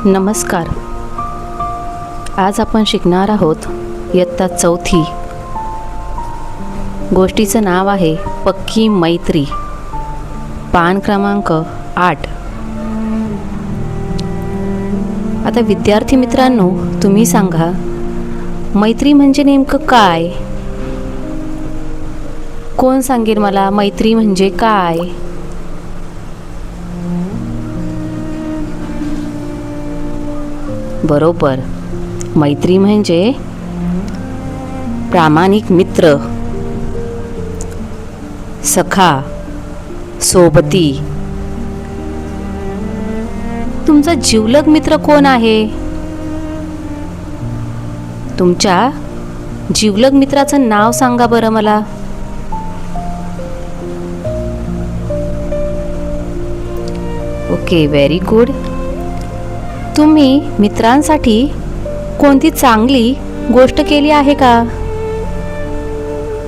नमस्कार. आज आपण शिकणार आहोत इयत्ता 4थी. गोष्टीचं नाव आहे पक्की मैत्री. पान क्रमांक 8. आता विद्यार्थी मित्रांनो, तुम्ही सांगा, मैत्री म्हणजे नेमकं काय? कोण सांगेल मला मैत्री म्हणजे काय? बरोबर, मैत्री म्हणजे प्रामाणिक मित्र, सखा, सोबती. तुमचा जिवलग मित्र कोण आहे? तुमच्या जिवलग मित्राचं नाव सांगा बरं मला. Okay, very good. तुम्ही मित्रांसाठी कोणती चांगली गोष्ट केली आहे का?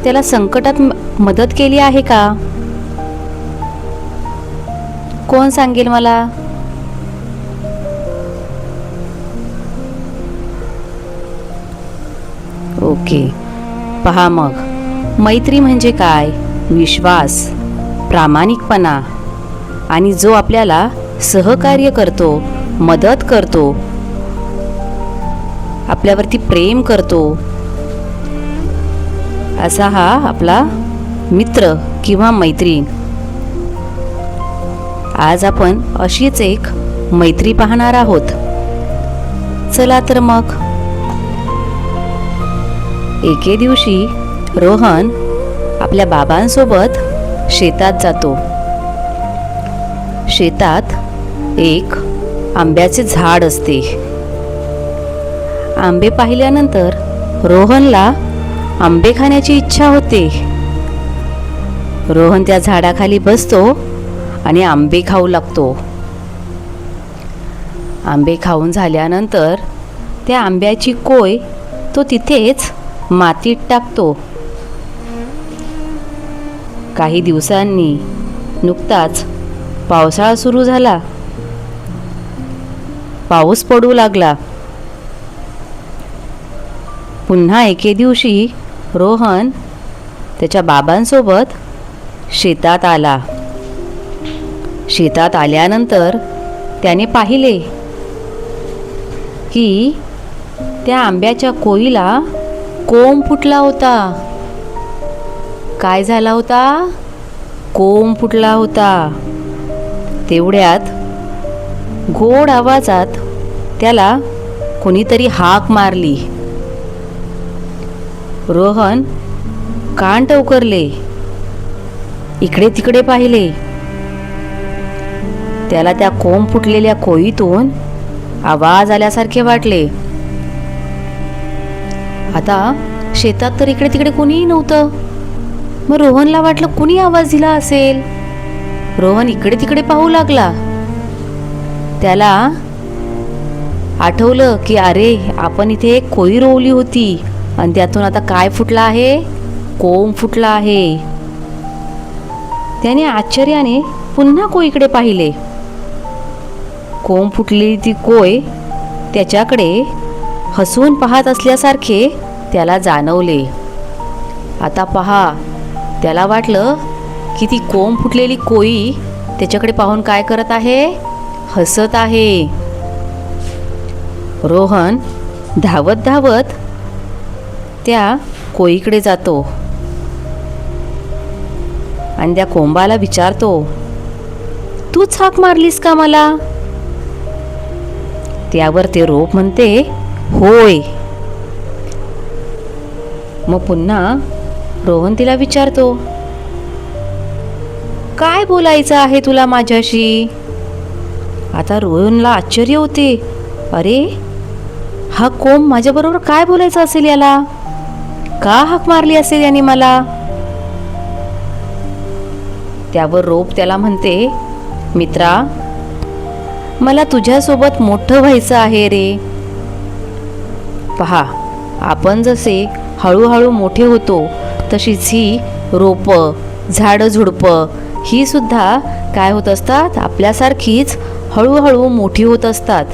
त्याला संकटात मदत केली आहे का? कोण सांगेल मला? ओके, पहा मग, मैत्री म्हणजे काय? विश्वास, प्रामाणिकपणा आणि जो आपल्याला सहकार्य करतो, मदत करतो, आपल्यावरती प्रेम करतो, असा हा आपला मित्र किंवा मैत्रीण. आज आपण अशीच एक मैत्री पाहणार आहोत. चला तर मग. एके दिवशी रोहन आपल्या बाबांसोबत शेतात जातो. शेतात एक आंब्याचे झाड असते. आंबे पाहिल्यानंतर रोहनला आंबे खाण्याची इच्छा होते. रोहन त्या झाडाखाली बसतो आणि आंबे खाऊ लागतो. आंबे खाऊन झाल्यानंतर त्या आंब्याची कोय तो तिथेच मातीत टाकतो. काही दिवसांनी नुकताच पावसाळा सुरू झाला. पाऊस पडू लागला. पुन्हा एके दिवशी रोहन त्याच्या बाबांसोबत शेतात आला. शेतात आल्यानंतर त्याने पाहिले की त्या आंब्याच्या कोईला कोंब फुटला होता. काय झाला होता? कोंब फुटला होता. तेवढ्यात गोड आवाजात त्याला कोणीतरी हाक मारली. रोहन कान टवकारले, इकडे तिकडे पाहिले. त्याला त्या कोंब फुटलेल्या कोईतून आवाज आल्यासारखे वाटले. आता शेतात तर इकडे तिकडे कोणीही नव्हतं. मग रोहनला वाटलं कुणी आवाज दिला असेल. रोहन इकडे तिकडे पाहू लागला. त्याला आठवलं की अरे, आपण इथे एक कोई रोवली होती आणि त्यातून आता काय फुटला आहे? कोंब फुटला आहे. त्याने आश्चर्याने पुन्हा कोईकडे पाहिले. कोंब फुटलेली ती कोय त्याच्याकडे हसून पाहत असल्यासारखे त्याला जाणवले. आता पहा, त्याला वाटलं की ती कोंब फुटलेली कोई त्याच्याकडे पाहून काय करत आहे? हसत आहे. रोहन धावत धावत त्या कोईकडे जातो आणि त्या कोंबाला विचारतो, तूच हाक मारलीस का मला? त्यावर ते रोप म्हणते, होय. मग पुन्हा रोहन तिला विचारतो, काय बोलायचं आहे तुला माझ्याशी? आता रोहनला आश्चर्य होते. अरे, हा कोंब माझ्याबरोबर काय बोलायचं असेल? याला का हाक मारली असेल याने मला? त्यावर रोप त्याला म्हणते, मित्रा, मला तुझ्यासोबत मोठं व्हायचं आहे रे. पहा, आपण जसे हळूहळू मोठे होतो तशीच ही रोपं, झाडं, झुडपं ही सुद्धा काय होत असतात? आपल्यासारखीच हळूहळू मोठी होत असतात.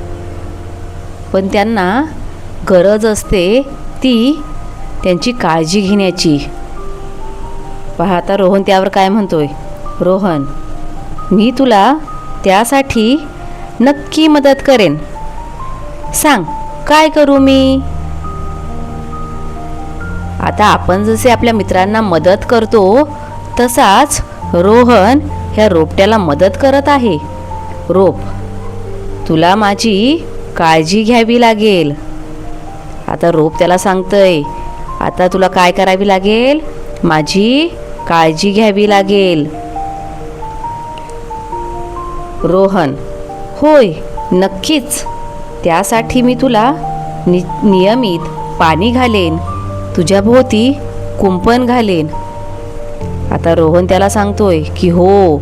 पण त्यांना गरज असते ती त्यांची काळजी घेण्याची. पहा आता रोहन त्यावर काय म्हणतोय. रोहन, मी तुला त्यासाठी नक्की मदत करेन. सांग काय करू मी? आता आपण जसे आपल्या मित्रांना मदत करतो तसाच रोहन ह्या रोपट्याला मदत करत आहे. रोप, तुला माझी काळजी घ्यावी लागेल. आता रोप त्याला सांगतंय, आता तुला काय करावी लागेल? माझी काळजी घ्यावी लागेल. रोहन, होय नक्कीच. त्यासाठी मी तुला नियमित पाणी घालेन, तुझ्या भोवती कुंपण घालेन. आता रोहन त्याला सांगतोय की हो,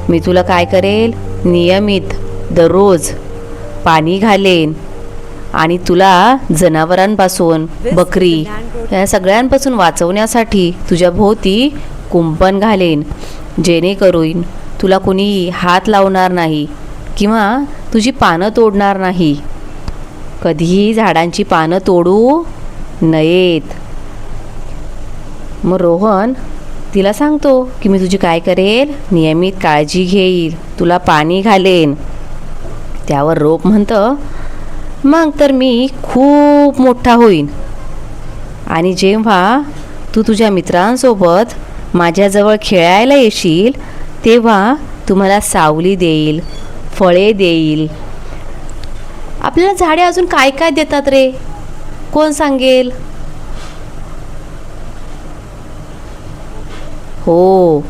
मी तुला काय करेल? नियमित दररोज पाणी घालेन आणि तुला जनावरांपासून, बकरी या सगळ्यांपासून वाचवण्यासाठी तुझ्या भोवती कुंपण घालेन, जेणेकरून तुला कोणी हात लावणार नाही किंवा तुझी पानं तोडणार नाही. कधीही झाडांची पानं तोडू नयेत. मग रोहन तिला सांगतो की मी तुझी काय करेल? नियमित काळजी घेईल, तुला पाणी घालेन. त्यावर रोप म्हणतं, मग तर मी खूप मोठा होईन आणि जेव्हा तू तुझ्या मित्रांसोबत माझ्याजवळ खेळायला येशील तेव्हा तुम्हाला सावली देईल, फळे देईल. आपल्याला झाडे अजून काय काय देतात रे? कोण सांगेल? हो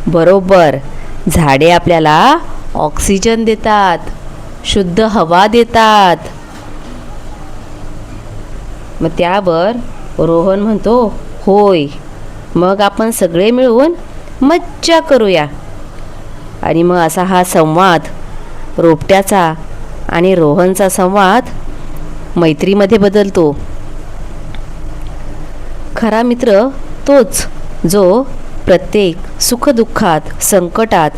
बरोबर, झाडे आपल्याला ऑक्सिजन देतात, शुद्ध हवा देतात. मग त्यावर रोहन म्हणतो, होय मग आपण सगळे मिळून मज्जा करूया. आणि मग असा हा संवाद, रोपट्याचा आणि रोहनचा संवाद मैत्रीमध्ये बदलतो. खरा मित्र तोच जो प्रत्येक सुखदुःखात, संकटात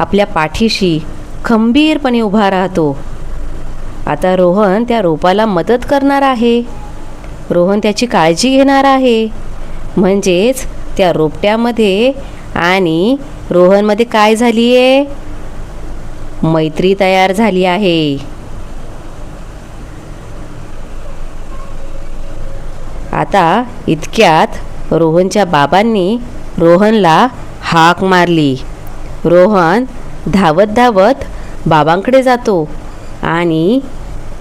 आपल्या पाठीशी खंबीरपणे उभा राहतो. आता रोहन त्या रोपाला मदत करणार आहे, रोहन त्याची काळजी घेणार आहे. म्हणजेच त्या रोपट्यामध्ये आणि रोहनमध्ये काय झाली आहे? मैत्री तयार झाली आहे. आता इतक्यात रोहनच्या बाबांनी रोहनला हाक मारली. रोहन धावत धावत बाबांकडे जातो आणि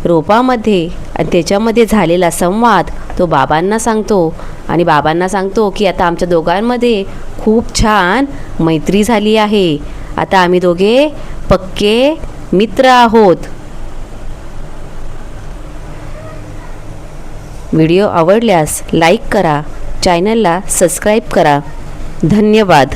रोपामध्ये आणि त्याच्यामध्ये झालेला संवाद तो बाबांना सांगतो. आणि बाबांना सांगतो की आता आमच्या दोघांमध्ये खूप छान मैत्री झाली आहे, आता आम्ही दोघे पक्के मित्र आहोत. व्हिडिओ आवडल्यास लाईक करा, चॅनलला सबस्क्राईब करा. धन्यवाद.